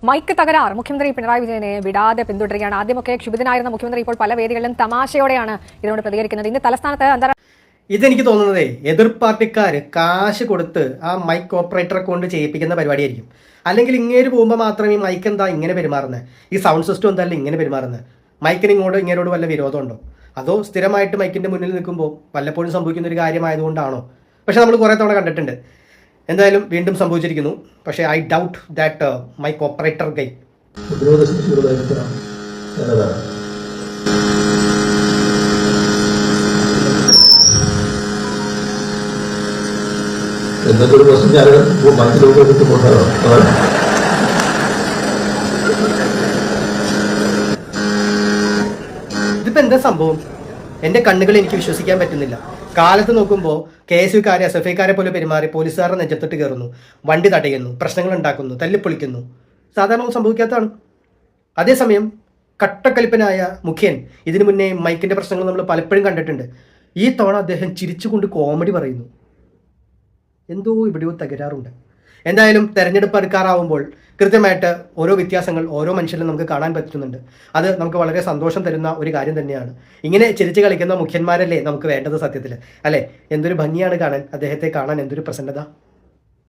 Mic തകരാർ മുഖ്യമന്ത്രി പിണറായി വിജയനെ വിടാതെ പിന്തുടരുകയാണ്. ആദ്യമൊക്കെ ക്ഷുഭിതനായിരുന്ന മുഖ്യമന്ത്രി ഇപ്പോൾ പല വേദികളിലും തമാശയോടെയാണ് ഇതിനോട് പ്രതികരിക്കുന്നത്. ഇന്ന് തലസ്ഥാനത്ത് ഇതെനിക്ക് തോന്നുന്നതേ എതിർ പാർട്ടിക്കാർ കാശ് കൊടുത്ത് ആ മൈക്ക് ഓപ്പറേറ്ററെ കൊണ്ട് ചെയ്യിപ്പിക്കുന്ന പരിപാടിയായിരിക്കും. അല്ലെങ്കിൽ ഇങ്ങേര് പോകുമ്പോൾ മാത്രം ഈ മൈക്ക് എന്താ ഇങ്ങനെ പെരുമാറുന്നത്, ഈ സൗണ്ട് സിസ്റ്റം എന്തായാലും ഇങ്ങനെ പെരുമാറുന്നത്, മൈക്കിന് ഇങ്ങോട്ട് വല്ല വിരോധമുണ്ടോ, അതോ സ്ഥിരമായിട്ട് മൈക്കിൻ്റെ മുന്നിൽ നിൽക്കുമ്പോൾ വല്ലപ്പോഴും സംഭവിക്കുന്ന ഒരു കാര്യമായതുകൊണ്ടാണോ? പക്ഷെ നമ്മൾ കുറേ തവണ കണ്ടിട്ടുണ്ട്. എന്തായാലും വീണ്ടും സംഭവിച്ചിരിക്കുന്നു. പക്ഷേ I doubt that mike operator guy എന്നൊരു പ്രശ്നം ഞാൻ മനസ്സിലോട്ട് കിട്ടുമ്പോഴാണ്. ഇതിപ്പോൾ എന്താ സംഭവം? എൻ്റെ കണ്ണുകൾ എനിക്ക് വിശ്വസിക്കാൻ പറ്റുന്നില്ല. കാലത്ത് നോക്കുമ്പോൾ KSUക്കാരെ SFIക്കാരെ പോലെ പെരുമാറി പോലീസുകാരുടെ നെഞ്ചത്തിട്ട് കയറുന്നു, വണ്ടി തടയുന്നു, പ്രശ്നങ്ങൾ ഉണ്ടാക്കുന്നു, തല്ലിപ്പൊളിക്കുന്നു. സാധാരണ സംഭവിക്കാത്തതാണ്. അതേസമയം കട്ടക്കലിപ്പനായ മുഖ്യൻ ഇതിനു മുന്നേ മൈക്കിൻ്റെ പ്രശ്നങ്ങൾ നമ്മൾ പലപ്പോഴും കണ്ടിട്ടുണ്ട്. ഈ തവണ അദ്ദേഹം ചിരിച്ചുകൊണ്ട് കോമഡി പറയുന്നു. എന്തോ ഇവിടെയോ തകരാറുണ്ട്. എന്തായാലും തെരഞ്ഞെടുപ്പ് അടുക്കാറാവുമ്പോൾ കൃത്യമായിട്ട് ഓരോ വ്യത്യാസങ്ങൾ ഓരോ മനുഷ്യരിലും നമുക്ക് കാണാൻ പറ്റുന്നുണ്ട്. അത് നമുക്ക് വളരെ സന്തോഷം തരുന്ന ഒരു കാര്യം തന്നെയാണ്. ഇങ്ങനെ ചിരിച്ച് കളിക്കുന്ന മുഖ്യന്മാരല്ലേ നമുക്ക് വേണ്ടത് സത്യത്തിൽ, അല്ലേ? എന്തൊരു ഭംഗിയാണ് കാണാൻ, അദ്ദേഹത്തെ കാണാൻ എന്തൊരു പ്രസന്നത.